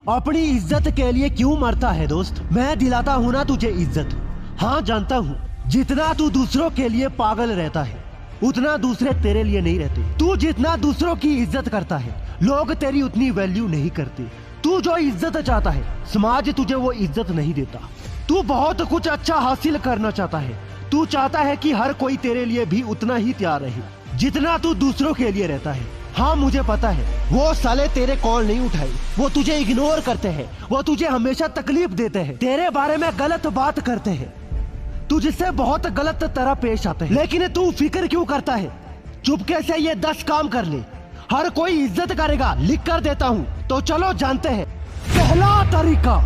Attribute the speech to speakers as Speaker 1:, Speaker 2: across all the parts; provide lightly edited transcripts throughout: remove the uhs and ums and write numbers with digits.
Speaker 1: अपनी इज्जत के लिए क्यों मरता है दोस्त? मैं दिलाता हूँ ना तुझे इज्जत। हाँ जानता हूँ, जितना तू दूसरों के लिए पागल रहता है उतना दूसरे तेरे लिए नहीं रहते। तू जितना दूसरों की इज्जत करता है लोग तेरी उतनी वैल्यू नहीं करते। तू जो इज्जत चाहता है समाज तुझे वो इज्जत नहीं देता। तू बहुत कुछ अच्छा हासिल करना चाहता है। तू चाहता है कि हर कोई तेरे लिए भी उतना ही तैयार रहे जितना तू दूसरों के लिए रहता है। हाँ मुझे पता है, वो साले तेरे कॉल नहीं उठाए, वो तुझे इग्नोर करते हैं, वो तुझे हमेशा तकलीफ देते हैं, तेरे बारे में गलत बात करते हैं, तुझसे बहुत गलत तरह पेश आते हैं। लेकिन तू फिक्र क्यों करता है? चुपके से ये 10 काम कर ले, हर कोई इज्जत करेगा। लिख कर देता हूँ तो चलो जानते हैं। पहला तरीका,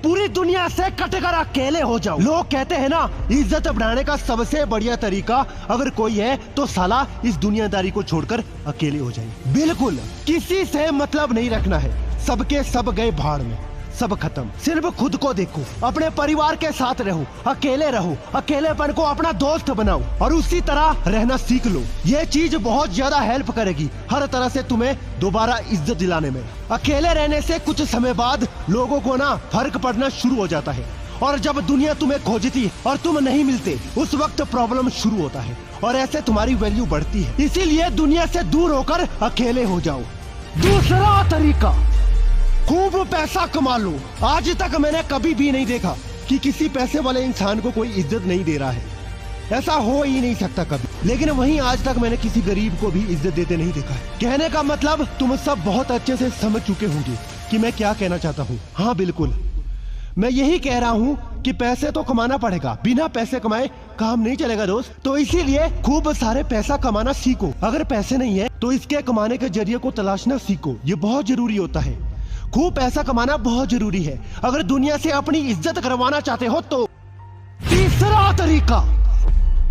Speaker 1: पूरी दुनिया से कटकर अकेले हो जाओ। लोग कहते हैं ना, इज्जत बढ़ाने का सबसे बढ़िया तरीका अगर कोई है तो साला इस दुनियादारी को छोड़कर अकेले हो जाए। बिल्कुल किसी से मतलब नहीं रखना है, सबके सब गए भाड़ में, सब खत्म। सिर्फ खुद को देखो, अपने परिवार के साथ रहो, अकेले रहो, अकेलेपन को अपना दोस्त बनाओ और उसी तरह रहना सीख लो। ये चीज बहुत ज्यादा हेल्प करेगी हर तरह से तुम्हें दोबारा इज्जत दिलाने में। अकेले रहने से कुछ समय बाद लोगों को ना फर्क पड़ना शुरू हो जाता है और जब दुनिया तुम्हें खोजती और तुम नहीं मिलते उस वक्त प्रॉब्लम शुरू होता है और ऐसे तुम्हारी वैल्यू बढ़ती है। इसीलिए दुनिया से दूर होकर अकेले हो जाओ। दूसरा तरीका, खूब पैसा कमा लो। आज तक मैंने कभी भी नहीं देखा कि किसी पैसे वाले इंसान को कोई इज्जत नहीं दे रहा है, ऐसा हो ही नहीं सकता कभी। लेकिन वहीं आज तक मैंने किसी गरीब को भी इज्जत देते नहीं देखा है। कहने का मतलब तुम सब बहुत अच्छे से समझ चुके होंगे कि मैं क्या कहना चाहता हूँ। हाँ बिल्कुल, मैं यही कह रहा हूँ कि पैसे तो कमाना पड़ेगा, बिना पैसे कमाए काम नहीं चलेगा दोस्त। तो इसीलिए खूब सारे पैसा कमाना सीखो। अगर पैसे नहीं है तो इसके कमाने के जरिए को तलाशना सीखो, ये बहुत जरूरी होता है। खूब पैसा कमाना बहुत जरूरी है अगर दुनिया से अपनी इज्जत करवाना चाहते हो तो। तीसरा तरीका,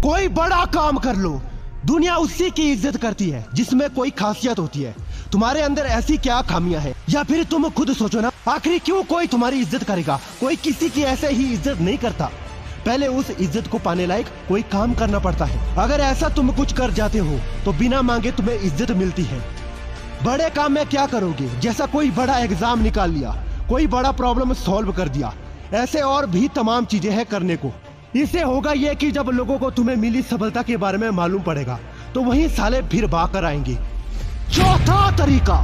Speaker 1: कोई बड़ा काम कर लो। दुनिया उसी की इज्जत करती है जिसमें कोई खासियत होती है। तुम्हारे अंदर ऐसी क्या खामियां है, या फिर तुम खुद सोचो ना, आखिर क्यों कोई तुम्हारी इज्जत करेगा? कोई किसी की ऐसे ही इज्जत नहीं करता। पहले उस इज्जत को पाने लायक कोई काम करना पड़ता है। अगर ऐसा तुम कुछ कर जाते हो तो बिना मांगे तुम्हें इज्जत मिलती है। बड़े काम में क्या करोगे? जैसा कोई बड़ा एग्जाम निकाल लिया, कोई बड़ा प्रॉब्लम सॉल्व कर दिया, ऐसे और भी तमाम चीजें हैं करने को। इससे होगा ये कि जब लोगों को तुम्हें मिली सफलता के बारे में मालूम पड़ेगा तो वही साले फिर भाग कर आएंगे। चौथा तरीका,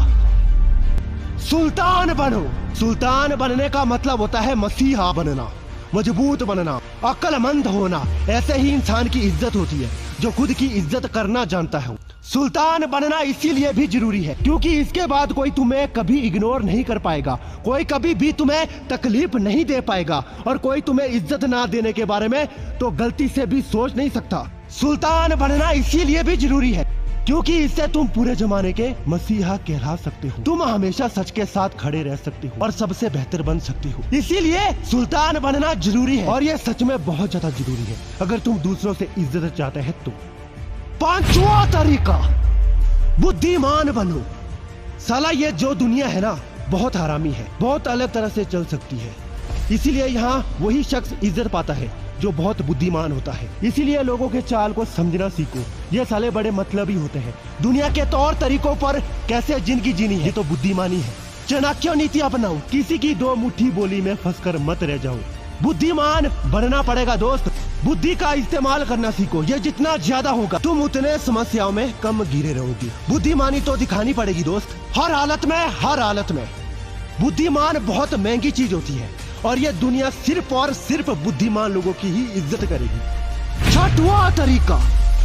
Speaker 1: सुल्तान बनो। सुल्तान बनने का मतलब होता है मसीहा बनना, मजबूत बनना, अक्लमंद होना। ऐसे ही इंसान की इज्जत होती है जो खुद की इज्जत करना जानता है। सुल्तान बनना इसीलिए भी जरूरी है क्योंकि इसके बाद कोई तुम्हें कभी इग्नोर नहीं कर पाएगा, कोई कभी भी तुम्हें तकलीफ नहीं दे पाएगा और कोई तुम्हें इज्जत ना देने के बारे में तो गलती से भी सोच नहीं सकता। सुल्तान बनना इसीलिए भी जरूरी है क्योंकि इससे तुम पूरे जमाने के मसीहा कहला सकते हो। तुम हमेशा सच के साथ खड़े रह सकते हो और सबसे बेहतर बन सकते हो। इसीलिए सुल्तान बनना जरूरी है और ये सच में बहुत ज्यादा जरूरी है अगर तुम दूसरों से इज्जत चाहते हैं तो। पांचवा तरीका, बुद्धिमान बनो। साला ये जो दुनिया है ना बहुत हरामी है, बहुत अलग तरह से चल सकती है। इसीलिए यहाँ वही शख्स इज्जत पाता है जो बहुत बुद्धिमान होता है। इसीलिए लोगों के चाल को समझना सीखो। ये साले बड़े मतलबी होते हैं। दुनिया के तौर तरीकों पर कैसे जिंदगी जीनी है ये तो बुद्धिमानी है। चाणक्य नीति अपनाओ, किसी की दो मुट्ठी बोली में फंसकर मत रह जाओ। बुद्धिमान बनना पड़ेगा दोस्त। बुद्धि का इस्तेमाल करना सीखो। ये जितना ज्यादा होगा तुम उतने समस्याओं में कम घिरे रहोगे। बुद्धिमानी तो दिखानी पड़ेगी दोस्त, हर हालत में, हर हालत में। बुद्धिमान बहुत महंगी चीज होती है और ये दुनिया सिर्फ और सिर्फ बुद्धिमान लोगों की ही इज्जत करेगी। छठवां तरीका,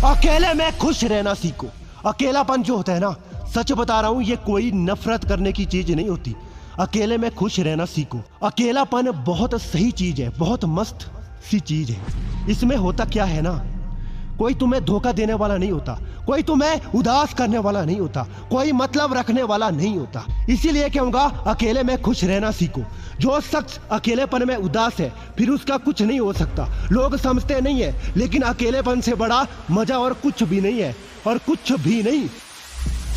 Speaker 1: अकेले में खुश रहना सीखो। अकेलापन जो होता है ना, सच बता रहा हूँ, ये कोई नफरत करने की चीज नहीं होती। अकेले में खुश रहना सीखो। अकेलापन बहुत सही चीज है, बहुत मस्त सी चीज है। इसमें होता क्या है ना, कोई तुम्हें धोखा देने वाला नहीं होता, कोई तुम्हें उदास करने वाला नहीं होता, कोई मतलब रखने वाला नहीं होता। इसीलिए कहूंगा अकेले में खुश रहना सीखो। जो शख्स अकेलेपन में उदास है फिर उसका कुछ नहीं हो सकता। लोग समझते नहीं है लेकिन अकेलेपन से बड़ा मजा और कुछ भी नहीं है, और कुछ भी नहीं।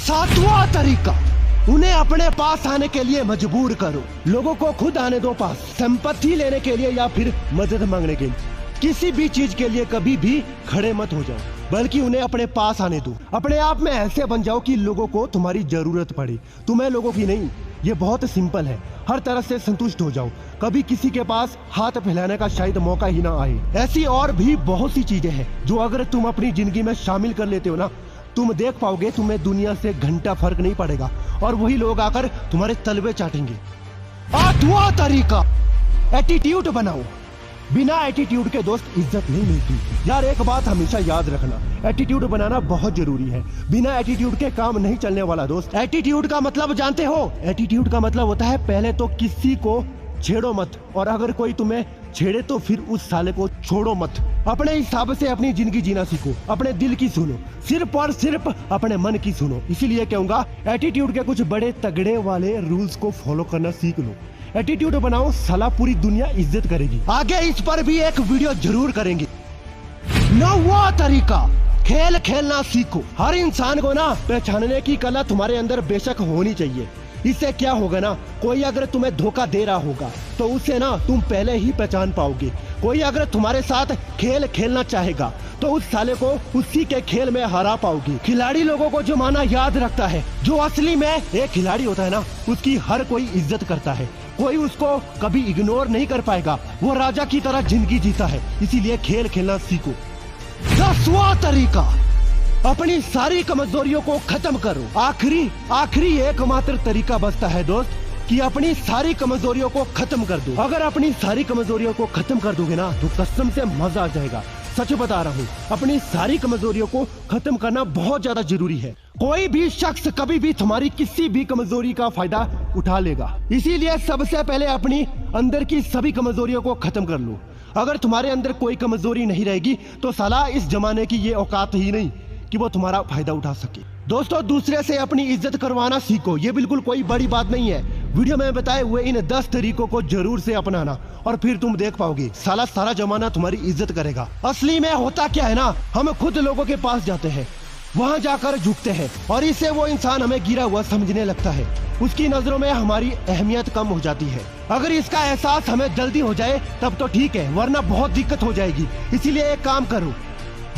Speaker 1: सातवां तरीका, उन्हें अपने पास आने के लिए मजबूर करो। लोगों को खुद आने दो पास, संपत्ति लेने के लिए या फिर मदद मांगने के लिए। किसी भी चीज के लिए कभी भी खड़े मत हो जाओ। बल्कि उन्हें अपने पास आने दो। अपने आप में ऐसे बन जाओ कि लोगों को तुम्हारी जरूरत पड़े, तुम्हें लोगों की नहीं। ये बहुत सिंपल है, हर तरह से संतुष्ट हो जाओ, कभी किसी के पास हाथ फैलाने का शायद मौका ही ना आए। ऐसी और भी बहुत सी चीजें हैं जो अगर तुम अपनी जिंदगी में शामिल कर लेते हो ना, तुम देख पाओगे तुम्हें दुनिया से घंटा फर्क नहीं पड़ेगा और वही लोग आकर तुम्हारे तलवे चाटेंगे। आठवां तरीका, एटीट्यूड बनाओ। बिना एटीट्यूड के दोस्त इज्जत नहीं मिलती। यार एक बात हमेशा याद रखना, एटीट्यूड बनाना बहुत जरूरी है। बिना एटीट्यूड के काम नहीं चलने वाला दोस्त। एटीट्यूड का मतलब जानते हो? एटीट्यूड का मतलब होता है पहले तो किसी को छेड़ो मत, और अगर कोई तुम्हें छेड़े तो फिर उस साले को छोड़ो मत। अपने हिसाब से अपनी जिंदगी जीना सीखो, अपने दिल की सुनो, सिर्फ और सिर्फ अपने मन की सुनो। इसीलिए कहूंगा एटीट्यूड के कुछ बड़े तगड़े वाले रूल्स को फॉलो करना सीख लो। एटीट्यूड बनाओ, साला पूरी दुनिया इज्जत करेगी। आगे इस पर भी एक वीडियो जरूर करेंगे। 9वां तरीका, खेल खेलना सीखो। हर इंसान को ना पहचानने की कला तुम्हारे अंदर बेशक होनी चाहिए। इससे क्या होगा ना, कोई अगर तुम्हें धोखा दे रहा होगा तो उसे ना तुम पहले ही पहचान पाओगे। कोई अगर तुम्हारे साथ खेल खेलना चाहेगा तो उस साले को उसी के खेल में हरा पाओगे। खिलाड़ी लोगों को जमाना याद रखता है। जो असली में एक खिलाड़ी होता है ना, उसकी हर कोई इज्जत करता है, कोई उसको कभी इग्नोर नहीं कर पाएगा। वो राजा की तरह जिंदगी जीता है। इसीलिए खेल खेलना सीखो। 10वां तरीका, अपनी सारी कमजोरियों को खत्म करो। आखिरी एकमात्र तरीका बचता है दोस्त कि अपनी सारी कमजोरियों को खत्म कर दो। अगर अपनी सारी कमजोरियों को खत्म कर दोगे ना तो कसम से मजा आ जाएगा। सच बता रहा हूँ, अपनी सारी कमजोरियों को खत्म करना बहुत ज्यादा जरूरी है। कोई भी शख्स कभी भी तुम्हारी किसी भी कमजोरी का फायदा उठा लेगा। इसीलिए सबसे पहले अपनी अंदर की सभी कमजोरियों को खत्म कर लो। अगर तुम्हारे अंदर कोई कमजोरी नहीं रहेगी तो साला इस जमाने की ये औकात ही नहीं कि वो तुम्हारा फायदा उठा सके। दोस्तों, दूसरे से अपनी इज्जत करवाना सीखो। ये बिल्कुल कोई बड़ी बात नहीं है। वीडियो में बताए हुए इन 10 तरीकों को जरूर से अपनाना और फिर तुम देख पाओगे साला सारा जमाना तुम्हारी इज्जत करेगा। असली में होता क्या है ना, हम खुद लोगों के पास जाते हैं, वहाँ जाकर झुकते हैं और इससे वो इंसान हमें गिरा हुआ समझने लगता है। उसकी नजरों में हमारी अहमियत कम हो जाती है। अगर इसका एहसास हमें जल्दी हो जाए तब तो ठीक है, वरना बहुत दिक्कत हो जाएगी। इसीलिए एक काम करो,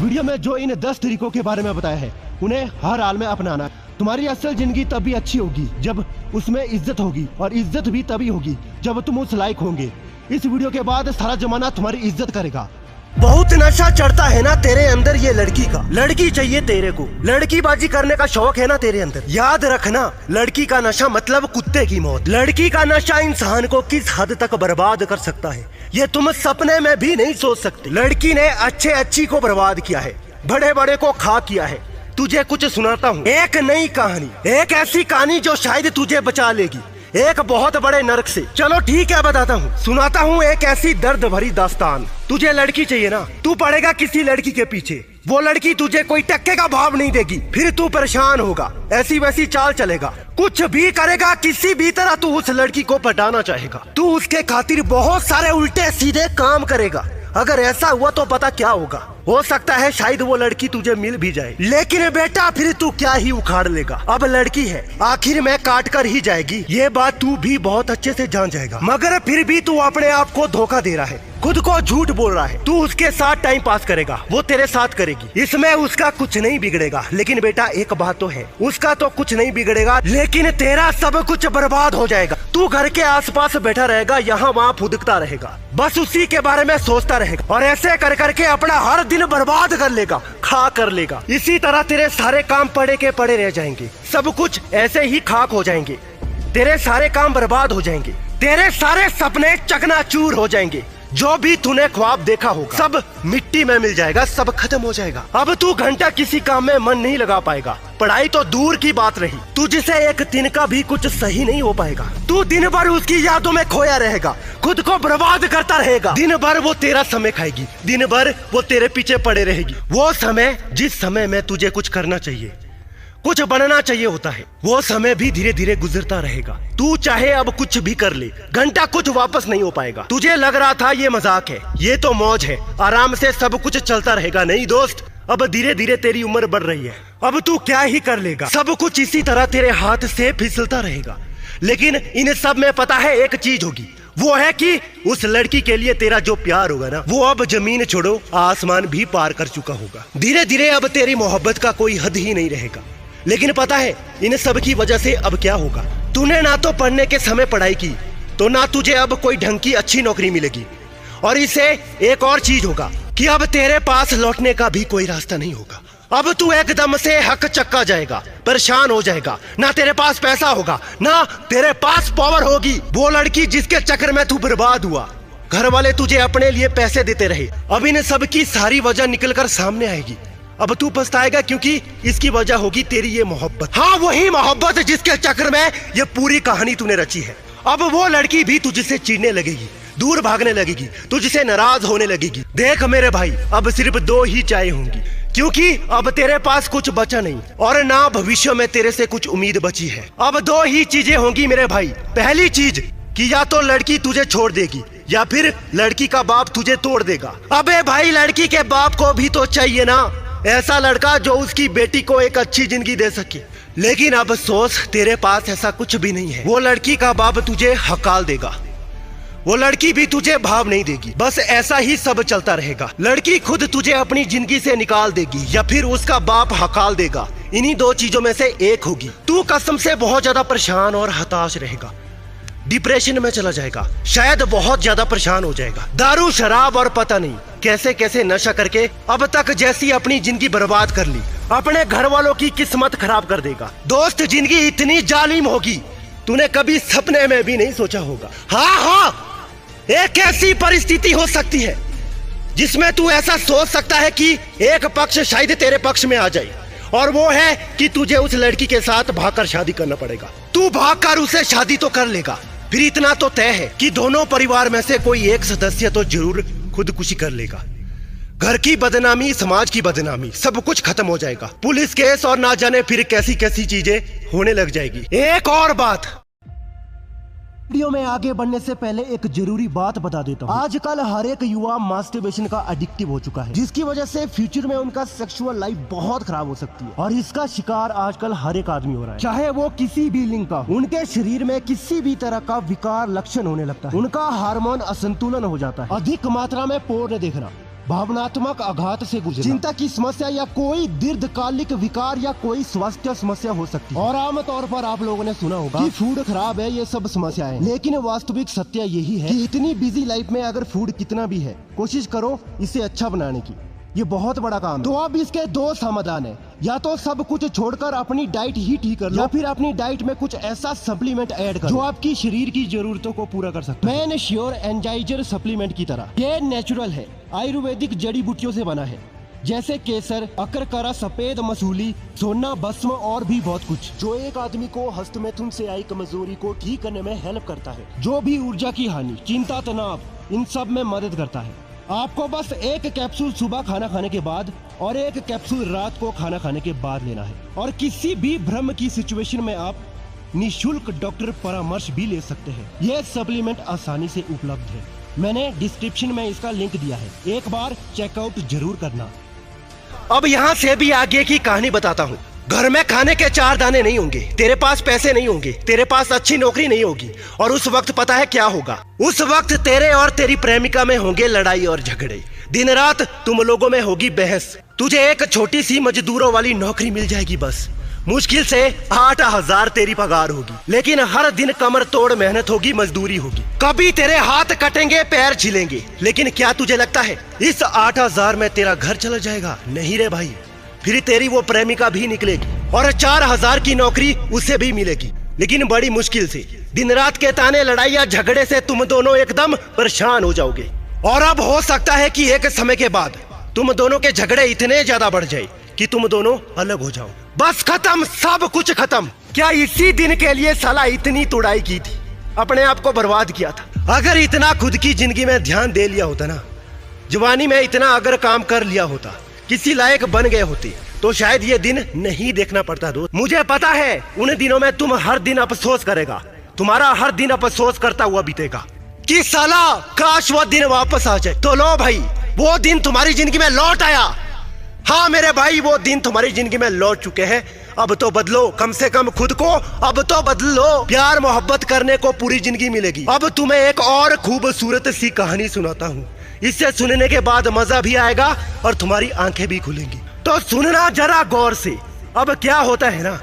Speaker 1: वीडियो में जो इन 10 तरीकों के बारे में बताया है उन्हें हर हाल में अपनाना। तुम्हारी असल जिंदगी तभी अच्छी होगी जब उसमें इज्जत होगी, और इज्जत भी तभी होगी जब तुम उस लायक होंगे। इस वीडियो के बाद सारा जमाना तुम्हारी इज्जत करेगा। बहुत नशा चढ़ता है ना तेरे अंदर ये लड़की का, लड़की चाहिए तेरे को, लड़कीबाजी करने का शौक है ना तेरे अंदर। याद रखना, लड़की का नशा मतलब कुत्ते की मौत। लड़की का नशा इंसान को किस हद तक बर्बाद कर सकता है ये तुम सपने में भी नहीं सोच सकते। लड़की ने अच्छी को बर्बाद किया है, बड़े बड़े को खा किया है। तुझे कुछ सुनाता हूँ, एक नई कहानी, एक ऐसी कहानी जो शायद तुझे बचा लेगी एक बहुत बड़े नरक से। चलो ठीक है, बताता हूँ, सुनाता हूँ एक ऐसी दर्द भरी दास्तान। तुझे लड़की चाहिए ना, तू पड़ेगा किसी लड़की के पीछे, वो लड़की तुझे कोई टक्के का भाव नहीं देगी, फिर तू परेशान होगा, ऐसी वैसी चाल चलेगा, कुछ भी करेगा, किसी भी तरह तू उस लड़की को पटाना चाहेगा। तू उसके खातिर बहुत सारे उल्टे सीधे काम करेगा। अगर ऐसा हुआ तो पता क्या होगा, हो सकता है शायद वो लड़की तुझे मिल भी जाए, लेकिन बेटा फिर तू क्या ही उखाड़ लेगा। अब लड़की है, आखिर में काट कर ही जाएगी, ये बात तू भी बहुत अच्छे से जान जाएगा। मगर फिर भी तू अपने आप को धोखा दे रहा है, खुद को झूठ बोल रहा है। तू उसके साथ टाइम पास करेगा, वो तेरे साथ करेगी, इसमें उसका कुछ नहीं बिगड़ेगा। लेकिन बेटा एक बात तो है, उसका तो कुछ नहीं बिगड़ेगा, लेकिन तेरा सब कुछ बर्बाद हो जाएगा। तू घर के आसपास बैठा रहेगा, यहाँ वहाँ फुदकता रहेगा, बस उसी के बारे में सोचता रहेगा, और ऐसे कर करके अपना हर दिन बर्बाद कर लेगा, खा कर लेगा। इसी तरह तेरे सारे काम पड़े के पड़े रह जाएंगे, सब कुछ ऐसे ही खाक हो जाएंगे, तेरे सारे काम बर्बाद हो जाएंगे, तेरे सारे सपने चकनाचूर हो जाएंगे। जो भी तूने ख्वाब देखा होगा सब मिट्टी में मिल जाएगा, सब खत्म हो जाएगा। अब तू घंटा किसी काम में मन नहीं लगा पाएगा, पढ़ाई तो दूर की बात रही, तुझसे एक दिन का भी कुछ सही नहीं हो पाएगा। तू दिन भर उसकी यादों में खोया रहेगा, खुद को बर्बाद करता रहेगा। दिन भर वो तेरा समय खाएगी, दिन भर वो तेरे पीछे पड़े रहेगी। वो समय जिस समय में तुझे कुछ करना चाहिए, कुछ बनना चाहिए होता है, वो समय भी धीरे धीरे गुजरता रहेगा। तू चाहे अब कुछ भी कर ले, घंटा कुछ वापस नहीं हो पाएगा। तुझे लग रहा था ये मजाक है, ये तो मौज है, आराम से सब कुछ चलता रहेगा। नहीं दोस्त, अब धीरे धीरे तेरी उम्र बढ़ रही है, अब तू क्या ही कर लेगा, सब कुछ इसी तरह तेरे हाथ से फिसलता रहेगा। लेकिन इन सब में पता है एक चीज होगी, वो है कि उस लड़की के लिए तेरा जो प्यार होगा ना, वो अब जमीन छोड़ो आसमान भी पार कर चुका होगा। धीरे धीरे अब तेरी मोहब्बत का कोई हद ही नहीं रहेगा। लेकिन पता है इन सब की वजह से अब क्या होगा? तूने ना तो पढ़ने के समय पढ़ाई की, तो ना तुझे अब कोई ढंग की अच्छी नौकरी मिलेगी। और इससे एक और चीज होगा कि अब तेरे पास लौटने का भी कोई रास्ता नहीं होगा। अब तू एकदम से हक चक्का जाएगा, परेशान हो जाएगा। ना तेरे पास पैसा होगा, ना तेरे पास पावर होगी। वो लड़की जिसके चक्कर में तू बर्बाद हुआ, घर वाले तुझे अपने लिए पैसे देते रहे, अब इन सब की सारी वजह निकलकर सामने आएगी। अब तू पछताएगा क्योंकि इसकी वजह होगी तेरी ये मोहब्बत। हाँ, वही मोहब्बत जिसके चक्कर में ये पूरी कहानी तूने रची है। अब वो लड़की भी तुझसे चिढ़ने लगेगी, दूर भागने लगेगी, तुझसे नाराज होने लगेगी। देख मेरे भाई, अब सिर्फ 2 ही चाय होंगी, क्योंकि अब तेरे पास कुछ बचा नहीं और ना भविष्य में तेरे से कुछ उम्मीद बची है। अब 2 ही चीजें होंगी मेरे भाई। पहली चीज कि या तो लड़की तुझे छोड़ देगी या फिर लड़की का बाप तुझे तोड़ देगा। अबे भाई, लड़की के बाप को भी तो चाहिए ना ऐसा लड़का जो उसकी बेटी को एक अच्छी जिंदगी दे सके। लेकिन अब अफसोस, तेरे पास ऐसा कुछ भी नहीं है। वो लड़की का बाप तुझे हकाल देगा, वो लड़की भी तुझे भाव नहीं देगी। बस ऐसा ही सब चलता रहेगा। लड़की खुद तुझे अपनी जिंदगी से निकाल देगी या फिर उसका बाप हकाल देगा। इन्हीं 2 चीजों में से एक होगी। तू कसम से बहुत ज्यादा परेशान और हताश रहेगा, डिप्रेशन में चला जाएगा, शायद बहुत ज्यादा परेशान हो जाएगा। दारू, शराब और पता नहीं कैसे कैसे नशा करके अब तक जैसी अपनी जिंदगी बर्बाद कर ली, अपने घर वालों की किस्मत खराब कर देगा। दोस्त, जिंदगी इतनी जालिम होगी तूने कभी सपने में भी नहीं सोचा होगा। हाँ, एक ऐसी परिस्थिति हो सकती है जिसमें तू ऐसा सोच सकता है कि एक पक्ष शायद तेरे पक्ष में आ जाए, और वो है कि तुझे उस लड़की के साथ भागकर शादी करना पड़ेगा। तू भागकर उसे शादी तो कर लेगा, फिर इतना तो तय है कि दोनों परिवार में से कोई एक सदस्य तो जरूर खुदकुशी कर लेगा। घर की बदनामी, समाज की बदनामी, सब कुछ खत्म हो जाएगा। पुलिस केस और ना जाने फिर कैसी कैसी चीजें होने लग जाएगी। एक और बात, वीडियो में आगे बढ़ने से पहले एक जरूरी बात बता देता हूँ। आजकल हर एक युवा मास्टरबेशन का एडिक्टिव हो चुका है, जिसकी वजह से फ्यूचर में उनका सेक्सुअल लाइफ बहुत खराब हो सकती है। और इसका शिकार आजकल हर एक आदमी हो रहा है, चाहे वो किसी भी लिंग का। उनके शरीर में किसी भी तरह का विकार लक्षण होने लगता है, उनका हार्मोन असंतुलन हो जाता है, अधिक मात्रा में पोर्न देखना, भावनात्मक आघात से गुजरना, चिंता की समस्या या कोई दीर्घकालिक विकार या कोई स्वास्थ्य समस्या हो सकती है। और आमतौर पर आप लोगों ने सुना होगा कि फूड खराब है, ये सब समस्याएं। लेकिन वास्तविक सत्य यही है कि इतनी बिजी लाइफ में अगर फूड कितना भी है, कोशिश करो इसे अच्छा बनाने की। ये बहुत बड़ा काम है। तो अब इसके 2 समाधान है, या तो सब कुछ छोड़कर अपनी डाइट ही ठीक कर लो, या फिर अपनी डाइट में कुछ ऐसा सप्लीमेंट ऐड करो जो आपकी शरीर की जरूरतों को पूरा कर सकता है। मैन श्योर एंजाइजर सप्लीमेंट की तरह ये नेचुरल है, आयुर्वेदिक जड़ी बूटियों से बना है, जैसे केसर, अकरकरा, सफेद मसूली, सोना, भस्म और भी बहुत कुछ, जो एक आदमी को हस्तमैथुन से आई कमजोरी को ठीक करने में हेल्प करता है, जो भी ऊर्जा की हानि, चिंता, तनाव, इन सब में मदद करता है। आपको बस 1 कैप्सूल सुबह खाना खाने के बाद और 1 कैप्सूल रात को खाना खाने के बाद लेना है। और किसी भी भ्रम की सिचुएशन में आप निःशुल्क डॉक्टर परामर्श भी ले सकते हैं। यह सप्लीमेंट आसानी से उपलब्ध है, मैंने डिस्क्रिप्शन में इसका लिंक दिया है, एक बार चेकआउट जरूर करना। अब यहाँ से भी आगे की कहानी बताता हूँ। घर में खाने के 4 दाने नहीं होंगे, तेरे पास पैसे नहीं होंगे, तेरे पास अच्छी नौकरी नहीं होगी, और उस वक्त पता है क्या होगा? उस वक्त तेरे और तेरी प्रेमिका में होंगे लड़ाई और झगड़े, दिन रात तुम लोगों में होगी बहस। तुझे एक छोटी सी मजदूरों वाली नौकरी मिल जाएगी, बस मुश्किल से 8,000 तेरी पगार होगी, लेकिन हर दिन कमर तोड़ मेहनत होगी, मजदूरी होगी। कभी तेरे हाथ कटेंगे, पैर छिलेंगे, लेकिन क्या तुझे लगता है इस 8,000 में तेरा घर चला जाएगा? नहीं रे भाई, फिर तेरी वो प्रेमिका भी निकलेगी और 4,000 की नौकरी उसे भी मिलेगी, लेकिन बड़ी मुश्किल से। दिन रात के ताने, लड़ाई या झगड़े से तुम दोनों एकदम परेशान हो जाओगे। और अब हो सकता है कि एक समय के बाद तुम दोनों के झगड़े इतने ज्यादा बढ़ जाए कि तुम दोनों अलग हो जाओ। बस खत्म, सब कुछ खत्म। क्या इसी दिन के लिए साला इतनी तुड़ाई की थी, अपने आप को बर्बाद किया था? अगर इतना खुद की जिंदगी में ध्यान दे लिया होता ना, जवानी में इतना अगर काम कर लिया होता, किसी लायक बन गए होते, तो शायद ये दिन नहीं देखना पड़ता। दोस्त, मुझे पता है उन दिनों में तुम हर दिन अफसोस करेगा, तुम्हारा हर दिन अफसोस करता हुआ बीतेगा कि साला काश वो दिन वापस आ जाए। तो लो भाई, वो दिन तुम्हारी जिंदगी में लौट आया। हाँ मेरे भाई, वो दिन तुम्हारी जिंदगी में लौट चुके हैं। अब तो बदलो, कम से कम खुद को अब तो बदलो। प्यार मोहब्बत करने को पूरी जिंदगी मिलेगी। अब तुम्हें एक और खूबसूरत सी कहानी सुनाता हूँ। इसे सुनने के बाद मजा भी आएगा और तुम्हारी आंखें भी खुलेंगी। तो सुनना जरा गौर से। अब क्या होता है ना,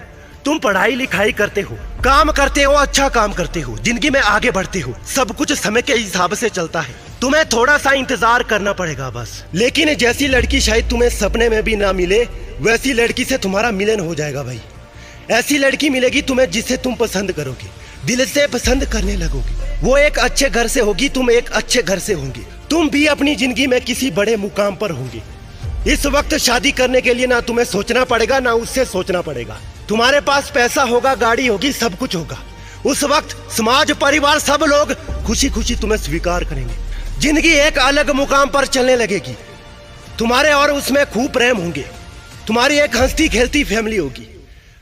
Speaker 1: तुम पढ़ाई लिखाई करते हो, काम करते हो, अच्छा काम करते हो, जिंदगी में आगे बढ़ते हो, सब कुछ समय के हिसाब से चलता है। तुम्हें थोड़ा सा इंतजार करना पड़ेगा बस। लेकिन जैसी लड़की शायद तुम्हें सपने में भी ना मिले, वैसी लड़की से तुम्हारा मिलन हो जाएगा भाई। ऐसी लड़की मिलेगी तुम्हें जिसे तुम पसंद करोगे, दिल से पसंद करने लगोगे। वो एक अच्छे घर से होगी, तुम एक अच्छे घर से होंगे। तुम भी अपनी जिंदगी में किसी बड़े मुकाम पर होंगे। इस वक्त शादी करने के लिए ना तुम्हें सोचना पड़ेगा ना उससे सोचना पड़ेगा। तुम्हारे पास पैसा होगा, गाड़ी होगी, सब कुछ होगा। उस वक्त समाज, परिवार, सब लोग खुशी खुशी तुम्हें स्वीकार करेंगे। जिंदगी एक अलग मुकाम पर चलने लगेगी। तुम्हारे और उसमें खूब प्रेम होंगे। तुम्हारी एक हंसती खेलती फैमिली होगी।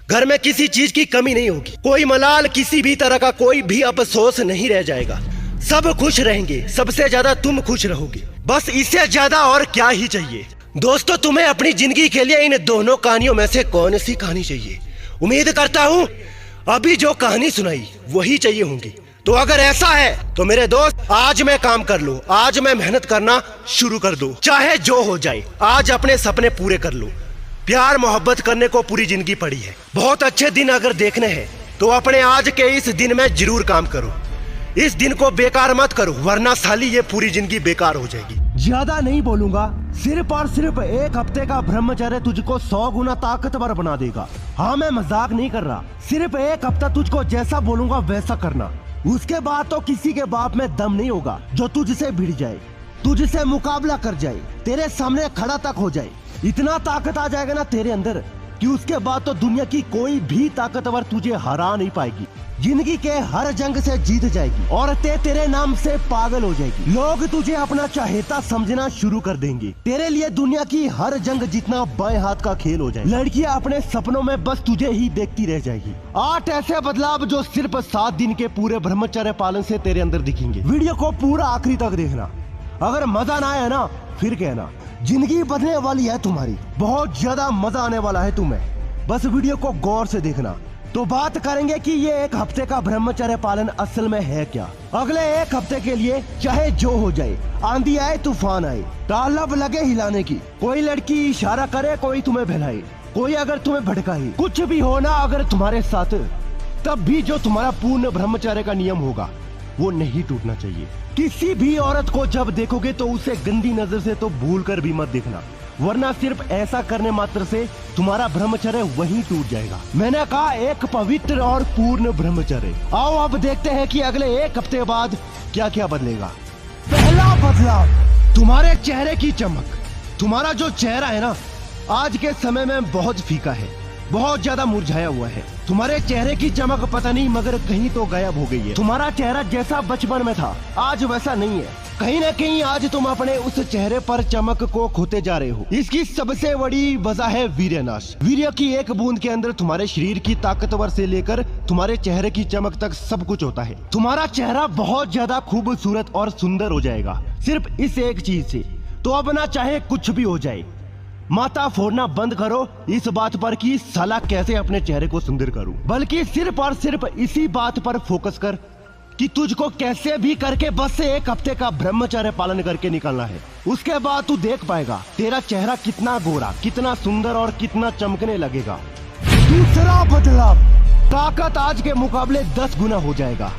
Speaker 1: घर में किसी चीज की कमी नहीं होगी। कोई मलाल, किसी भी तरह का कोई भी अफसोस नहीं रह जाएगा। सब खुश रहेंगे, सबसे ज्यादा तुम खुश रहोगे। बस इससे ज्यादा और क्या ही चाहिए। दोस्तों, तुम्हें अपनी जिंदगी के लिए इन दोनों कहानियों में से कौन सी कहानी चाहिए? उम्मीद करता हूँ अभी जो कहानी सुनाई वही चाहिए होंगी। तो अगर ऐसा है तो मेरे दोस्त, आज मैं काम कर लो, आज मैं मेहनत करना शुरू कर दो, चाहे जो हो जाए। आज अपने सपने पूरे कर लो। प्यार मोहब्बत करने को पूरी जिंदगी पड़ी है। बहुत अच्छे दिन अगर देखने हैं तो अपने आज के इस दिन में जरूर काम करो। इस दिन को बेकार मत करो, वरना साली ये पूरी जिंदगी बेकार हो जाएगी। ज्यादा नहीं बोलूंगा, सिर्फ और सिर्फ एक हफ्ते का ब्रह्मचर्य तुझको 100 गुना ताकतवर बना देगा। हाँ, मैं मजाक नहीं कर रहा। सिर्फ एक हफ्ता तुझको जैसा बोलूंगा वैसा करना। उसके बाद तो किसी के बाप में दम नहीं होगा जो तुझसे भिड़ जाए, तुझसे मुकाबला कर जाए, तेरे सामने खड़ा तक हो जाए। इतना ताकत आ जाएगा ना तेरे अंदर कि उसके बाद तो दुनिया की कोई भी ताकतवर तुझे हरा नहीं पाएगी। जिंदगी के हर जंग से जीत जाएगी। औरतें तेरे नाम से पागल हो जाएगी। लोग तुझे अपना चाहेता समझना शुरू कर देंगे। तेरे लिए दुनिया की हर जंग जीतना बाएं हाथ का खेल हो जाएगी। लड़कियां अपने सपनों में बस तुझे ही देखती रह जाएगी। 8 ऐसे बदलाव जो सिर्फ 7 दिन के पूरे ब्रह्मचर्य पालन से तेरे अंदर दिखेंगे। वीडियो को पूरा आखिरी तक देखना। अगर मजा ना आया ना फिर कहना। जिंदगी बदलने वाली है तुम्हारी, बहुत ज्यादा मजा आने वाला है तुम्हें। बस वीडियो को गौर से देखना। तो बात करेंगे कि ये एक हफ्ते का ब्रह्मचर्य पालन असल में है क्या। अगले एक हफ्ते के लिए चाहे जो हो जाए, आंधी आए तूफान आए, तालब लगे हिलाने की, कोई लड़की इशारा करे, कोई तुम्हें बहलाए, कोई अगर तुम्हें भड़काए, कुछ भी होना अगर तुम्हारे साथ, तब भी जो तुम्हारा पूर्ण ब्रह्मचर्य का नियम होगा वो नहीं टूटना चाहिए। किसी भी औरत को जब देखोगे तो उसे गंदी नजर से तो भूल कर भी मत देखना, वरना सिर्फ ऐसा करने मात्र से तुम्हारा ब्रह्मचर्य वहीं टूट जाएगा। मैंने कहा एक पवित्र और पूर्ण ब्रह्मचर्य। आओ अब देखते हैं कि अगले एक हफ्ते बाद क्या क्या बदलेगा। पहला बदलाव, तुम्हारे चेहरे की चमक। तुम्हारा जो चेहरा है ना, आज के समय में बहुत फीका है, बहुत ज्यादा मुरझाया हुआ है। तुम्हारे चेहरे की चमक पता नहीं मगर कहीं तो गायब हो गई है। तुम्हारा चेहरा जैसा बचपन में था आज वैसा नहीं है। कहीं ना कहीं आज तुम अपने उस चेहरे पर चमक को खोते जा रहे हो। इसकी सबसे बड़ी वजह है वीर्यनाश। वीर्य की एक बूंद के अंदर तुम्हारे शरीर की ताकतवर से लेकर तुम्हारे चेहरे की चमक तक सब कुछ होता है। तुम्हारा चेहरा बहुत ज्यादा खूबसूरत और सुंदर हो जाएगा सिर्फ इस एक चीज से। तो अब ना चाहे कुछ भी हो जाए, माथा फोड़ना बंद करो इस बात पर कि साला कैसे अपने चेहरे को सुंदर करूं, बल्कि सिर्फ और सिर्फ इसी बात पर फोकस कर कि तुझको कैसे भी करके बस से एक हफ्ते का ब्रह्मचर्य पालन करके निकलना है। उसके बाद तू देख पाएगा तेरा चेहरा कितना गोरा, कितना सुंदर और कितना चमकने लगेगा। दूसरा बदलाव, ताकत आज के मुकाबले 10 गुना हो जाएगा।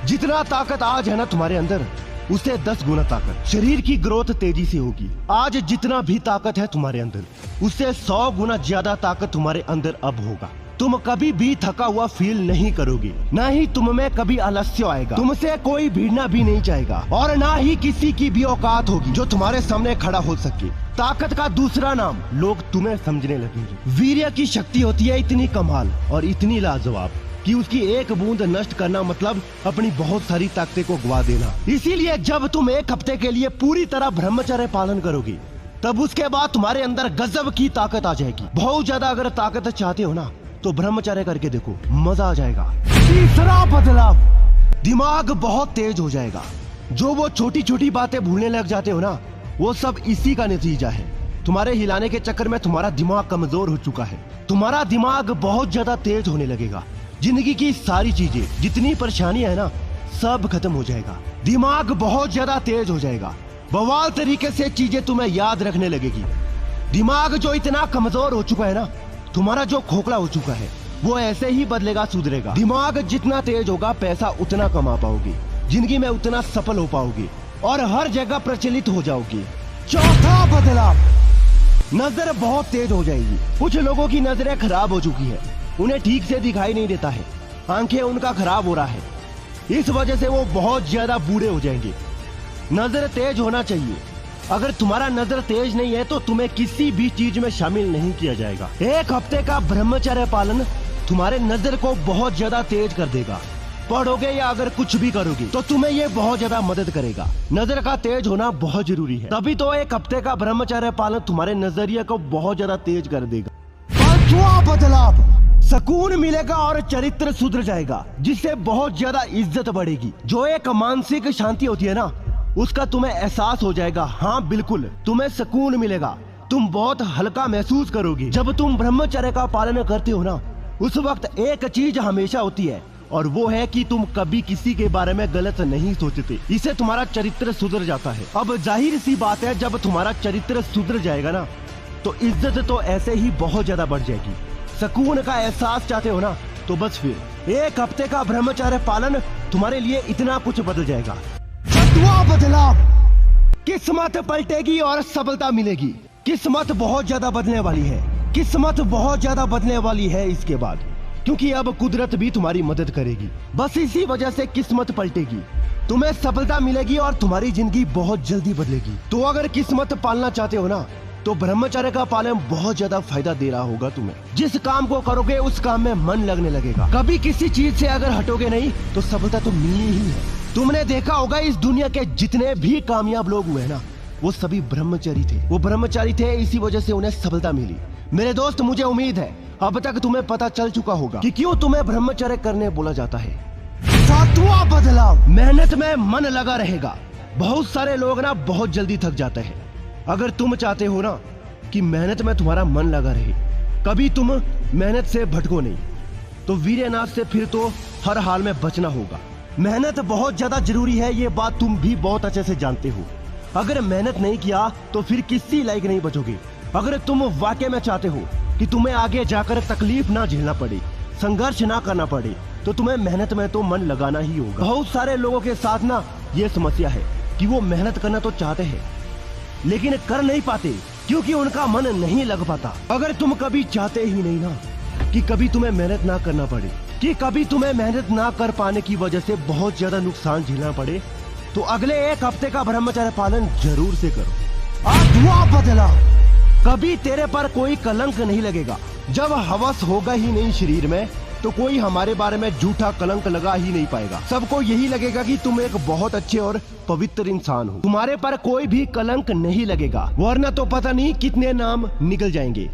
Speaker 1: जितना ताकत आज है ना तुम्हारे अंदर, उससे 10 गुना ताकत। शरीर की ग्रोथ तेजी से होगी। आज जितना भी ताकत है तुम्हारे अंदर, उससे 100 गुना ज्यादा ताकत तुम्हारे अंदर अब होगा। तुम कभी भी थका हुआ फील नहीं करोगे, ना ही तुम में कभी आलस्य आएगा। तुमसे कोई भिड़ना भी नहीं चाहेगा और ना ही किसी की भी औकात होगी जो तुम्हारे सामने खड़ा हो सके। ताकत का दूसरा नाम, लोग तुम्हें समझने लगेंगे। वीर्य की शक्ति होती है इतनी कमाल और इतनी लाजवाब कि उसकी एक बूंद नष्ट करना मतलब अपनी बहुत सारी ताकतें को गवा देना। इसीलिए जब तुम एक हफ्ते के लिए पूरी तरह ब्रह्मचर्य पालन करोगे, तब उसके बाद तुम्हारे अंदर गजब की ताकत आ जाएगी। बहुत ज्यादा अगर ताकत चाहते हो ना तो ब्रह्मचर्य करके देखो, मजा आ जाएगा। तीसरा बदलाव, दिमाग बहुत तेज हो जाएगा। जो वो छोटी छोटी बातें भूलने लग जाते हो ना, वो सब इसी का नतीजा है। तुम्हारे हिलाने के चक्कर में तुम्हारा दिमाग कमजोर हो चुका है। तुम्हारा दिमाग बहुत ज्यादा तेज होने लगेगा। जिंदगी की सारी चीजें, जितनी परेशानियां है ना, सब खत्म हो जाएगा। दिमाग बहुत ज्यादा तेज हो जाएगा। बवाल तरीके से चीजें तुम्हें याद रखने लगेगी। दिमाग जो इतना कमजोर हो चुका है ना, तुम्हारा जो खोखला हो चुका है, वो ऐसे ही बदलेगा, सुधरेगा। दिमाग जितना तेज होगा, पैसा उतना कमा पाओगी, जिंदगी में उतना सफल हो पाओगी और हर जगह प्रचलित हो जाओगी। चौथा बदलाव, नजर बहुत तेज हो जाएगी। कुछ लोगों की नजरें खराब हो चुकी है, उन्हें ठीक से दिखाई नहीं देता है, आंखें उनका खराब हो रहा है, इस वजह से वो बहुत ज्यादा बूढ़े हो जाएंगे। नजर तेज होना चाहिए। अगर तुम्हारा नजर तेज नहीं है तो तुम्हें किसी भी चीज में शामिल नहीं किया जाएगा। 1 हफ्ते का ब्रह्मचर्य पालन तुम्हारे नजर को बहुत ज्यादा तेज कर देगा। पढ़ोगे या अगर कुछ भी करोगे तो तुम्हें ये बहुत ज्यादा मदद करेगा। नजर का तेज होना बहुत जरूरी है, तभी तो 1 हफ्ते का ब्रह्मचर्य पालन तुम्हारे नजरिए को बहुत ज्यादा तेज कर देगा। 5वां बदलाव, सुकून मिलेगा और चरित्र सुधर जाएगा, जिससे बहुत ज्यादा इज्जत बढ़ेगी। जो एक मानसिक शांति होती है ना, उसका तुम्हें एहसास हो जाएगा। हाँ बिल्कुल, तुम्हें सुकून मिलेगा, तुम बहुत हल्का महसूस करोगे। जब तुम ब्रह्मचर्य का पालन करते हो ना, उस वक्त एक चीज हमेशा होती है, और वो है कि तुम कभी किसी के बारे में गलत नहीं सोचते। इससे तुम्हारा चरित्र सुधर जाता है। अब जाहिर सी बात है, जब तुम्हारा चरित्र सुधर जाएगा ना, तो इज्जत तो ऐसे ही बहुत ज्यादा बढ़ जाएगी। सुकून का एहसास चाहते हो ना, तो बस फिर 1 हफ्ते का ब्रह्मचर्य पालन तुम्हारे लिए इतना कुछ बदल जाएगा। 6वां बदलाव, किस्मत पलटेगी और सफलता मिलेगी। किस्मत बहुत ज्यादा बदलने वाली है, किस्मत बहुत ज्यादा बदलने वाली है इसके बाद, क्योंकि अब कुदरत भी तुम्हारी मदद करेगी। बस इसी वजह से किस्मत पलटेगी, तुम्हें सफलता मिलेगी और तुम्हारी जिंदगी बहुत जल्दी बदलेगी। तो अगर किस्मत पालना चाहते हो ना, तो ब्रह्मचर्य का पालन बहुत ज्यादा फायदा दे रहा होगा तुम्हें। जिस काम को करोगे उस काम में मन लगने लगेगा। कभी किसी चीज से अगर हटोगे नहीं तो सफलता तो मिलनी ही है। तुमने देखा होगा, इस दुनिया के जितने भी कामयाब लोग हुए ना, वो सभी ब्रह्मचारी थे। वो ब्रह्मचारी थे, इसी वजह से उन्हें सफलता मिली। मेरे दोस्त, मुझे उम्मीद है अब तक तुम्हें पता चल चुका होगा कि क्यों तुम्हें ब्रह्मचर्य करने बोला जाता है। 7वां बदलाव, मेहनत में मन लगा रहेगा। बहुत सारे लोग ना बहुत जल्दी थक जाते हैं। अगर तुम चाहते हो ना कि मेहनत में तुम्हारा मन लगा रहे, कभी तुम मेहनत से भटको नहीं, तो वीरनाथ से फिर तो हर हाल में बचना होगा। मेहनत बहुत ज्यादा जरूरी है, ये बात तुम भी बहुत अच्छे से जानते हो। अगर मेहनत नहीं किया तो फिर किसी लायक नहीं बचोगे। अगर तुम वाकई में चाहते हो कि तुम्हें आगे जाकर तकलीफ ना झेलना पड़े, संघर्ष ना करना पड़े, तो तुम्हें मेहनत में तो मन लगाना ही होगा। बहुत सारे लोगों के साथ ना ये समस्या है कि वो मेहनत करना तो चाहते हैं लेकिन कर नहीं पाते, क्योंकि उनका मन नहीं लग पाता। अगर तुम कभी चाहते ही नहीं ना कि कभी तुम्हें मेहनत ना करना पड़े, कि कभी तुम्हें मेहनत ना कर पाने की वजह से बहुत ज्यादा नुकसान झेलना पड़े, तो अगले 1 हफ्ते का ब्रह्मचर्य पालन जरूर से करो। 8वां बदलाव, कभी तेरे पर कोई कलंक नहीं लगेगा। जब हवस होगा ही नहीं शरीर में, तो कोई हमारे बारे में झूठा कलंक लगा ही नहीं पाएगा। सबको यही लगेगा कि तुम एक बहुत अच्छे और पवित्र इंसान हो। तुम्हारे पर कोई भी कलंक नहीं लगेगा, वरना तो पता नहीं कितने नाम निकल जाएंगे।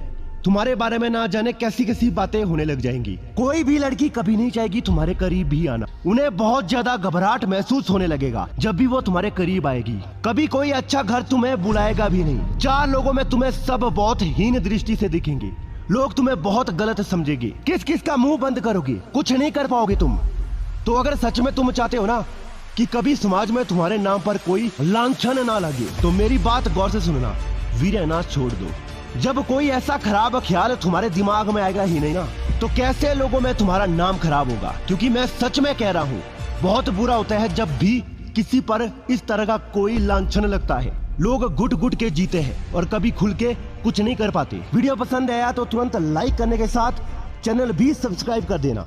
Speaker 1: तुम्हारे बारे में ना जाने कैसी कैसी बातें होने लग जाएंगी। कोई भी लड़की कभी नहीं चाहेगी तुम्हारे करीब भी आना। उन्हें बहुत ज्यादा घबराहट महसूस होने लगेगा जब भी वो तुम्हारे करीब आएगी। कभी कोई अच्छा घर तुम्हें बुलाएगा भी नहीं। 4 लोगों में तुम्हें सब बहुत हीन दृष्टि से दिखेंगे। लोग तुम्हें बहुत गलत समझेंगे। किस किस का मुंह बंद करोगे, कुछ नहीं कर पाओगे तुम। तो अगर सच में तुम चाहते हो ना कि कभी समाज में तुम्हारे नाम पर कोई लांछन ना लगे, तो मेरी बात गौर से सुनना, वीरनाथ छोड़ दो। जब कोई ऐसा खराब ख्याल तुम्हारे दिमाग में आएगा ही नहीं ना, तो कैसे लोगों में तुम्हारा नाम खराब होगा। क्योंकि मैं सच में कह रहा हूँ, बहुत बुरा होता है जब भी किसी पर इस तरह का कोई लांछन लगता है। लोग घुट घुट के जीते हैं और कभी खुल के कुछ नहीं कर पाते। वीडियो पसंद आया तो तुरंत लाइक करने के साथ चैनल भी सब्सक्राइब कर देना।